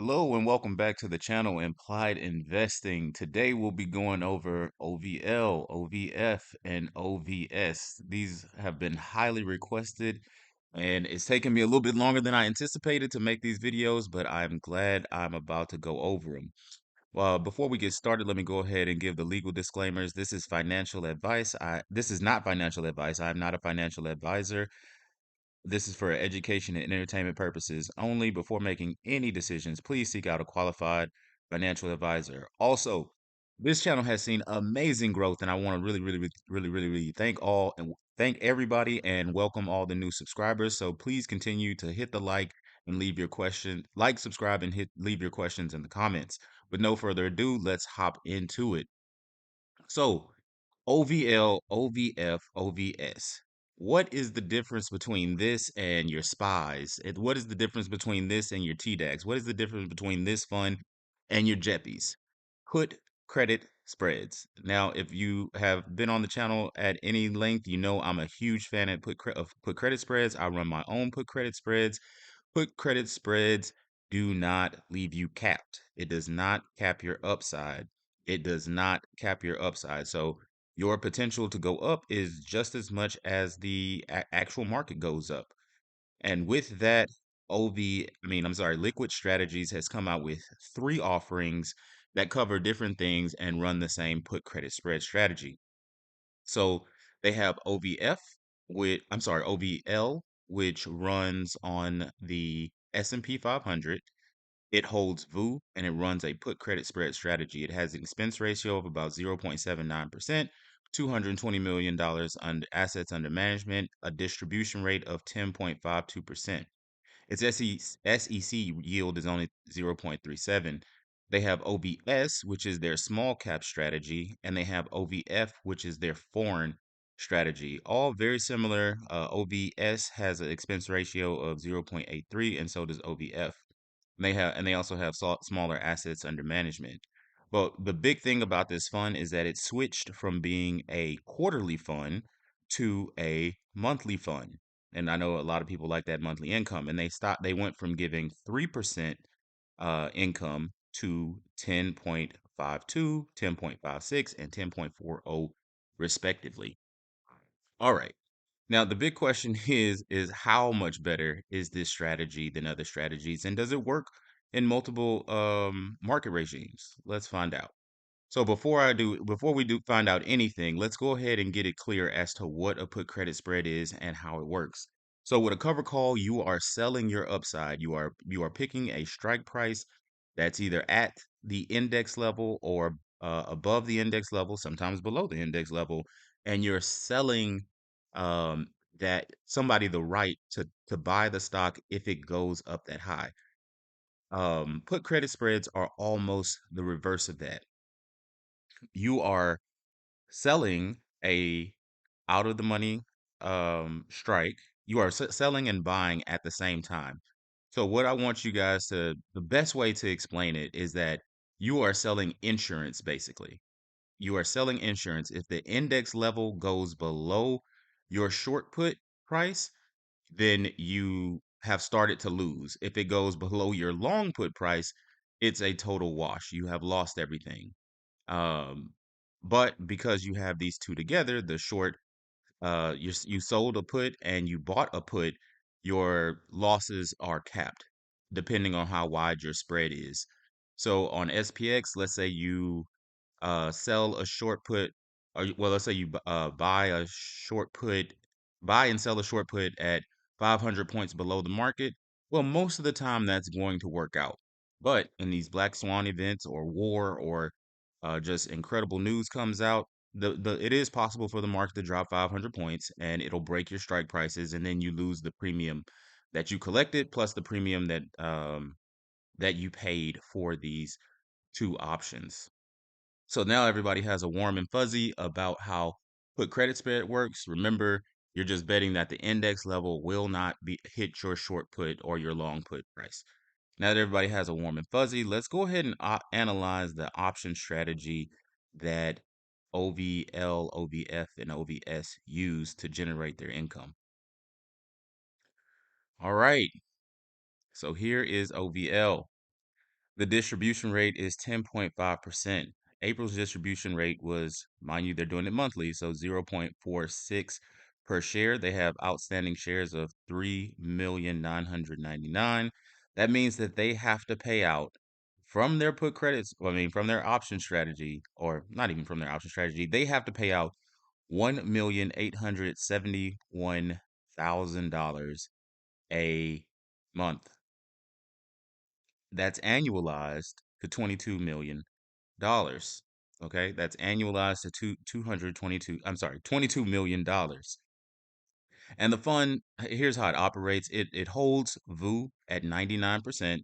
Hello and welcome back to the channel Implied Investing. Today we'll be going over OVL, OVF, and OVS. These have been highly requested and it's taken me a little bit longer than I anticipated to make these videos, but I'm glad I'm about to go over them. Well, before we get started, let me go ahead and give the legal disclaimers. This is financial advice. This is not financial advice. I'm not a financial advisor. This is for education and entertainment purposes only. Before making any decisions, please seek out a qualified financial advisor. Also, this channel has seen amazing growth, and I want to really thank all and thank everybody and welcome all the new subscribers. So please continue to hit the like and leave your question, like, subscribe, and leave your questions in the comments. With no further ado, let's hop into it. So, OVL, OVF, OVS. What is the difference between this and your SPYs? What is the difference between this and your TDAX? What is the difference between this fund and your JEPIs? Put credit spreads. Now, if you have been on the channel at any length, you know I'm a huge fan of put credit spreads. I run my own put credit spreads. Put credit spreads do not leave you capped. It does not cap your upside. It does not cap your upside. So your potential to go up is just as much as the actual market goes up. And with that, Liquid Strategies has come out with three offerings that cover different things and run the same put credit spread strategy. So they have OVL, which runs on the S&P 500. It holds VU and it runs a put credit spread strategy. It has an expense ratio of about 0.79%, $220 million under assets under management, a distribution rate of 10.52%. Its SEC yield is only 0.37. They have OVS, which is their small cap strategy, and they have OVF, which is their foreign strategy. All very similar. OVS has an expense ratio of 0.83, and so does OVF. They also have smaller assets under management. But the big thing about this fund is that it switched from being a quarterly fund to a monthly fund. And I know a lot of people like that monthly income, and they went from giving 3% income to 10.52, 10.56, and 10.40 respectively. All right. Now, the big question is how much better is this strategy than other strategies, and does it work in multiple market regimes? Let's find out. So before we do find out anything, let's go ahead and get it clear as to what a put credit spread is and how it works. So with a cover call, you are selling your upside. You are picking a strike price that's either at the index level or above the index level, sometimes below the index level, and you're selling um, that somebody the right to buy the stock if it goes up that high. Put credit spreads are almost the reverse of that. You are selling a out of the money strike. You are selling and buying at the same time. So what I want you guys to the best way to explain it is that you are selling insurance basically. You are selling insurance. If the index level goes below your short put price, then you have started to lose. If it goes below your long put price, it's a total wash. You have lost everything. Um, but because you have these two together, the short, you sold a put and you bought a put, your losses are capped depending on how wide your spread is. So on SPX, let's say you sell a short put, well, let's say you buy and sell a short put at 500 points below the market. Well, most of the time that's going to work out. But in these black swan events or war or just incredible news comes out, it is possible for the market to drop 500 points and it'll break your strike prices, and then you lose the premium that you collected plus the premium that you paid for these two options. So now everybody has a warm and fuzzy about how put credit spread works. Remember, you're just betting that the index level will not be hit your short put or your long put price. Now that everybody has a warm and fuzzy, let's go ahead and analyze the option strategy that OVL, OVF, and OVS use to generate their income. All right, so here is OVL. The distribution rate is 10.5%. April's distribution rate was, mind you, they're doing it monthly, so 0.46 per share. They have outstanding shares of 3,999,000. That means that they have to pay out from their put credits, I mean, from their option strategy, or not even from their option strategy, they have to pay out $1,871,000 a month. That's annualized to $22 million. Okay, that's annualized to 222. I'm sorry, $22 million. And the fund, here's how it operates. It holds VU at 99%,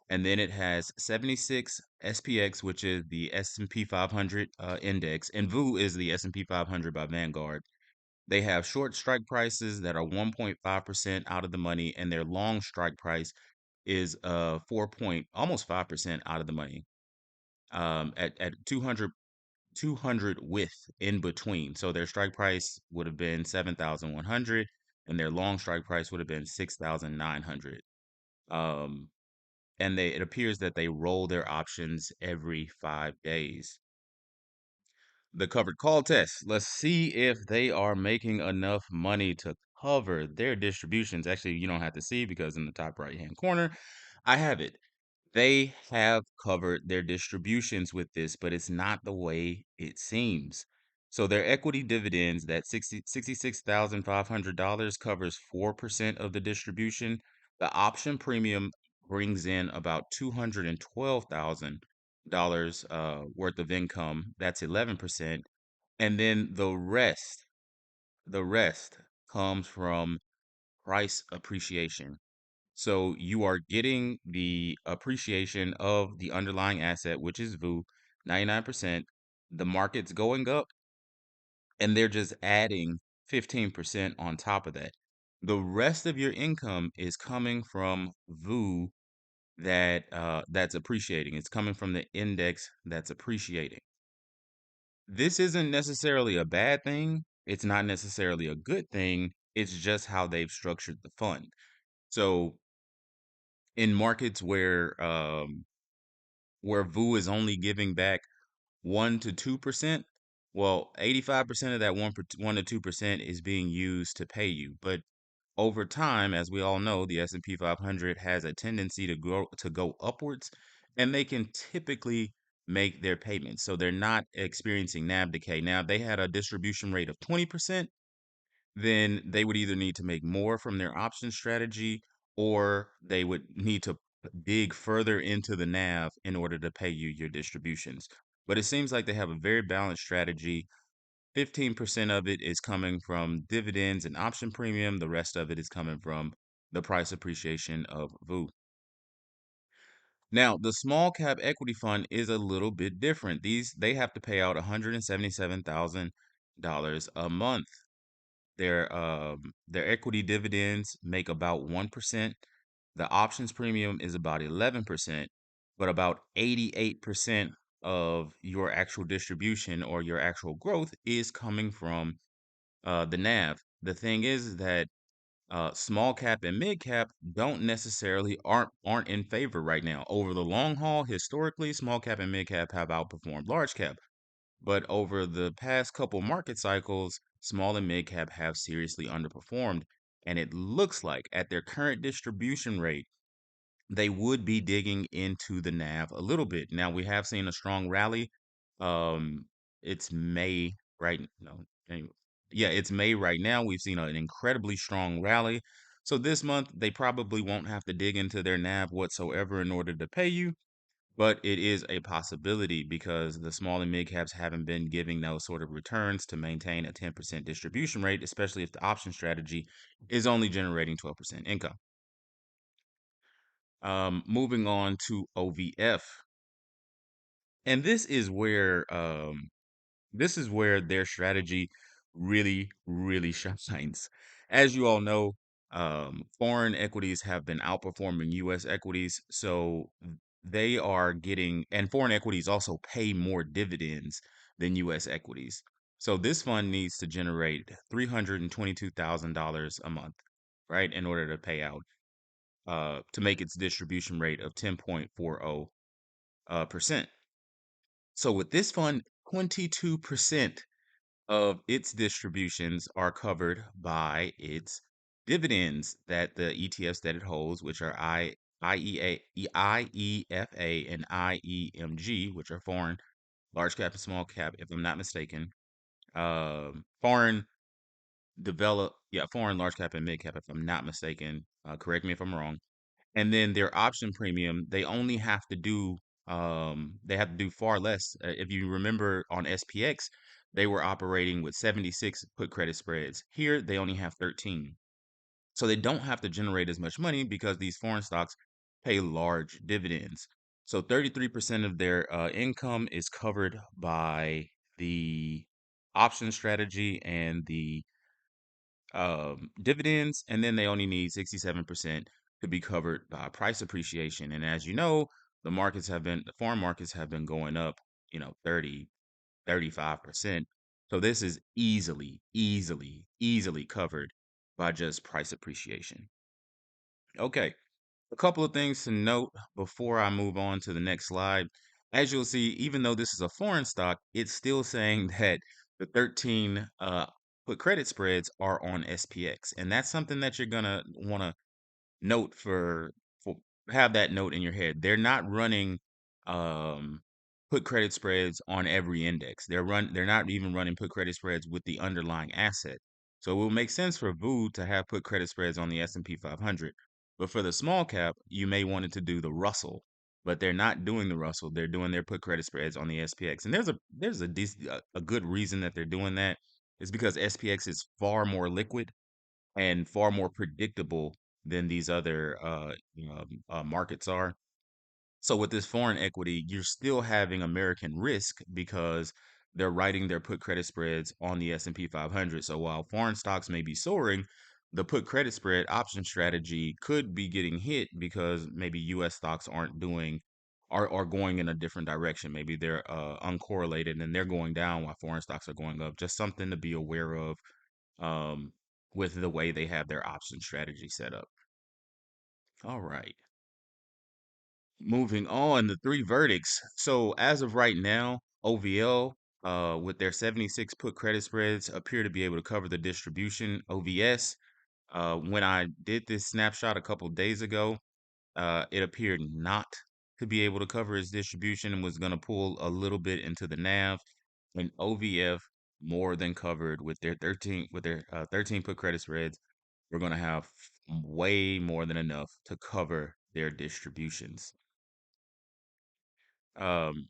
and then it has 76 SPX, which is the S&P 500 index, and VU is the S&P 500 by Vanguard. They have short strike prices that are 1.5% out of the money, and their long strike price is 4 point almost 5% out of the money. At 200 with in between. So their strike price would have been 7,100 and their long strike price would have been 6,900. Um and it appears that they roll their options every 5 days. The covered call test. Let's see if they are making enough money to cover their distributions. Actually, you don't have to see because in the top right hand corner, I have it. They have covered their distributions with this, but it's not the way it seems. So their equity dividends, that $66,500 covers 4% of the distribution. The option premium brings in about $212,000 worth of income. That's 11%. And then the rest comes from price appreciation. So you are getting the appreciation of the underlying asset, which is VU, 99%. The market's going up, and they're just adding 15% on top of that. The rest of your income is coming from VU that's appreciating. It's coming from the index that's appreciating. This isn't necessarily a bad thing. It's not necessarily a good thing. It's just how they've structured the fund. So in markets where VU is only giving back 1 to 2%, well, 85% of that 1 to 2% is being used to pay you. But over time, as we all know, the S&P 500 has a tendency to go upwards, and they can typically make their payments. So they're not experiencing NAV decay. Now, they had a distribution rate of 20%, then they would either need to make more from their option strategy or they would need to dig further into the NAV in order to pay you your distributions. But it seems like they have a very balanced strategy. 15% of it is coming from dividends and option premium. The rest of it is coming from the price appreciation of VU. Now, the small cap equity fund is a little bit different. They have to pay out $177,000 a month. Their equity dividends make about 1%. The options premium is about 11%, but about 88% of your actual distribution or your actual growth is coming from the NAV. The thing is that small cap and mid cap don't necessarily aren't in favor right now. Over the long haul, historically, small cap and mid cap have outperformed large cap. But over the past couple market cycles, small and mid cap have seriously underperformed. And it looks like at their current distribution rate, they would be digging into the NAV a little bit. Now we have seen a strong rally. Um, it's May, right? No, anyway, yeah, it's May right now. We've seen an incredibly strong rally. So this month they probably won't have to dig into their NAV whatsoever in order to pay you, but it is a possibility because the small and mid caps haven't been giving those sort of returns to maintain a 10% distribution rate, especially if the option strategy is only generating 12% income. Moving on to OVF, and this is where their strategy really, really shines. As you all know, foreign equities have been outperforming U.S. equities, so they are getting, and foreign equities also pay more dividends than U.S. equities. So this fund needs to generate $322,000 a month, right, in order to pay out, to make its distribution rate of 10.40. percent. So with this fund, 22% of its distributions are covered by its dividends that the ETFs that it holds, which are IEFA and IEMG, which are foreign large cap and small cap, if I'm not mistaken. Foreign foreign large cap and mid cap, if I'm not mistaken. Correct me if I'm wrong. And then their option premium, they have to do far less. If you remember on SPX, they were operating with 76 put credit spreads. Here, they only have 13. So they don't have to generate as much money because these foreign stocks pay large dividends. So 33% of their income is covered by the option strategy and the dividends, and then they only need 67% to be covered by price appreciation. And as you know, the foreign markets have been going up, 30, 35%. So this is easily covered by just price appreciation. Okay. A couple of things to note before I move on to the next slide. As you'll see, even though this is a foreign stock, it's still saying that the 13 put credit spreads are on SPX. And that's something that you're gonna want to note for have that note in your head. They're not running um put credit spreads on every index. They're not even running put credit spreads with the underlying asset. So it will make sense for VU to have put credit spreads on the S&P 500. But for the small cap, you may want it to do the Russell. But they're not doing the Russell. They're doing their put credit spreads on the SPX. And there's a good reason that they're doing that. Is because SPX is far more liquid and far more predictable than these other markets are. So with this foreign equity, you're still having American risk because they're writing their put credit spreads on the S&P 500. So while foreign stocks may be soaring, the put credit spread option strategy could be getting hit because maybe US stocks are going in a different direction. Maybe they're uncorrelated and they're going down while foreign stocks are going up. Just something to be aware of um, with the way they have their option strategy set up. All right. Moving on, the three verdicts. So as of right now, OVL, with their 76 put credit spreads, appear to be able to cover the distribution. OVS, when I did this snapshot a couple days ago, it appeared not to be able to cover its distribution and was going to pull a little bit into the NAV. And OVF more than covered with their 13 put credit spreads. We're going to have way more than enough to cover their distributions. Um,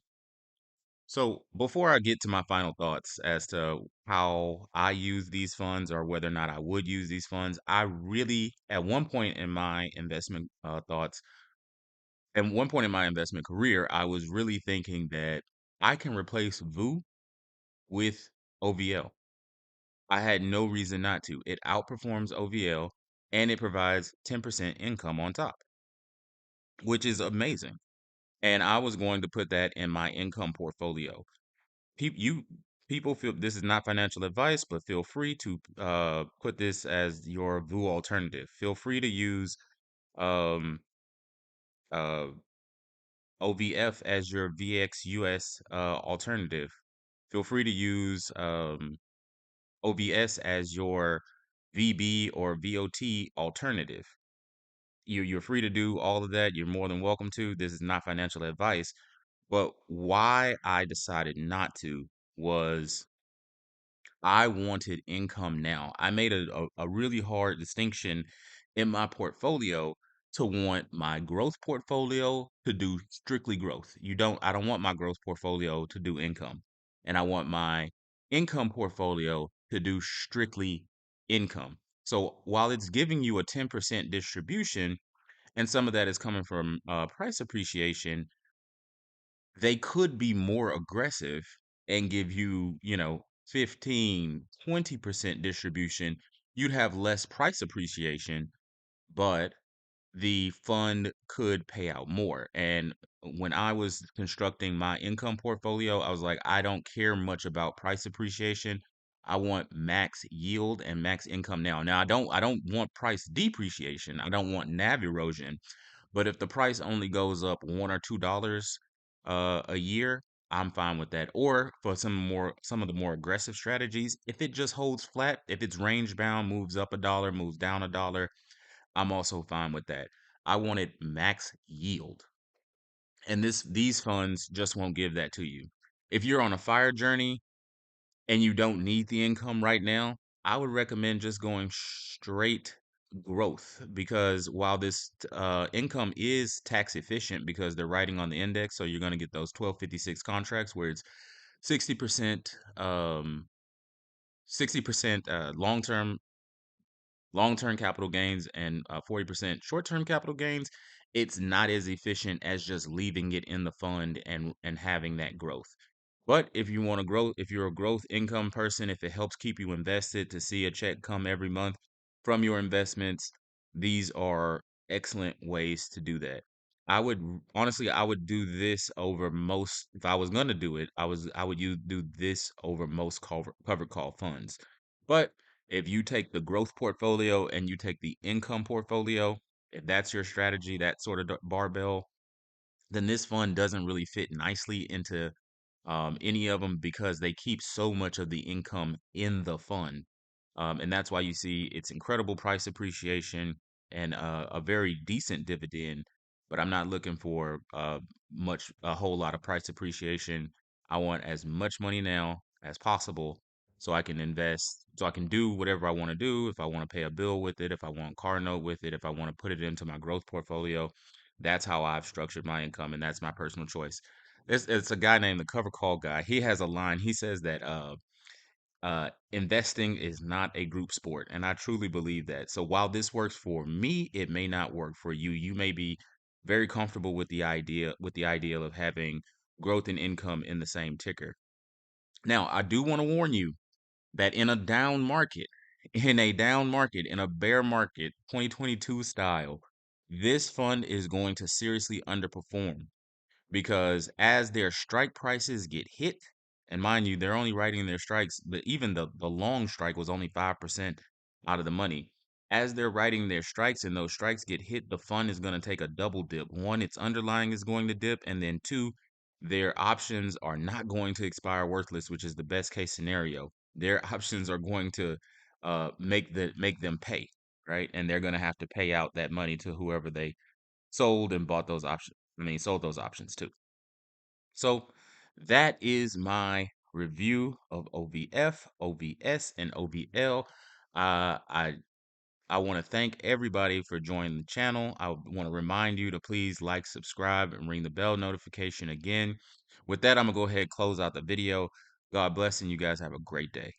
so before I get to my final thoughts as to how I use these funds or whether or not I would use these funds, I really, at one point in my investment at one point in my investment career, I was really thinking that I can replace VU with OVL. I had no reason not to. It outperforms OVL and it provides 10% income on top, which is amazing. And I was going to put that in my income portfolio. You people feel this is not financial advice, but feel free to put this as your VU alternative. Feel free to use um, uh, OVF as your VXUS alternative. Feel free to use OVS as your VB or VOT alternative. You're free to do all of that. You're more than welcome to. This is not financial advice. But why I decided not to was I wanted income now. I made a really hard distinction in my portfolio to want my growth portfolio to do strictly growth. I don't want my growth portfolio to do income. And I want my income portfolio to do strictly income. So while it's giving you a 10% distribution, and some of that is coming from price appreciation, they could be more aggressive and give you, 15, 20% distribution. You'd have less price appreciation, but the fund could pay out more. And when I was constructing my income portfolio, I was like, I don't care much about price appreciation. I want max yield and max income now. Now I don't want price depreciation. I don't want NAV erosion. But if the price only goes up $1 or $2, a year, I'm fine with that. Or for some of the more aggressive strategies, if it just holds flat, if it's range bound, moves up a dollar, moves down a dollar, I'm also fine with that. I wanted max yield. And these funds just won't give that to you. If you're on a fire journey and you don't need the income right now, I would recommend just going straight growth, because while this income is tax efficient because they're writing on the index, so you're going to get those 1256 contracts where it's 60% 60% long-term capital gains and 40% short-term capital gains. It's not as efficient as just leaving it in the fund and having that growth. But if you want to grow, if you're a growth income person, if it helps keep you invested to see a check come every month from your investments, these are excellent ways to do that. Honestly, I would do this over most. If I was gonna do it, I would do this over most covered call funds. But if you take the growth portfolio and you take the income portfolio, if that's your strategy, that sort of barbell, then this fund doesn't really fit nicely into any of them because they keep so much of the income in the fund. And that's why you see it's incredible price appreciation and a very decent dividend. But I'm not looking for a whole lot of price appreciation. I want as much money now as possible so I can invest, so I can do whatever I want to do. If I want to pay a bill with it, if I want car note with it, if I want to put it into my growth portfolio, that's how I've structured my income, and that's my personal choice. It's a guy named the Cover Call Guy. He has a line. He says that investing is not a group sport, and I truly believe that. So while this works for me, it may not work for you. You may be very comfortable with the idea of having growth and income in the same ticker. Now, I do want to warn you that in a down market, in a bear market, 2022 style, this fund is going to seriously underperform because as their strike prices get hit, and mind you, they're only writing their strikes, but even the long strike was only 5% out of the money. As they're writing their strikes and those strikes get hit, the fund is going to take a double dip. One, its underlying is going to dip, and then two, their options are not going to expire worthless, which is the best case scenario. Their options are going to make them pay, right? And they're going to have to pay out that money to whoever they sold and bought those options. I mean, sold those options too. So that is my review of OVF, OVS, and OVL. Uh, I I want to thank everybody for joining the channel. I want to remind you to please like, subscribe, and ring the bell notification again. With that, I'm gonna go ahead and close out the video. God bless, and you guys have a great day.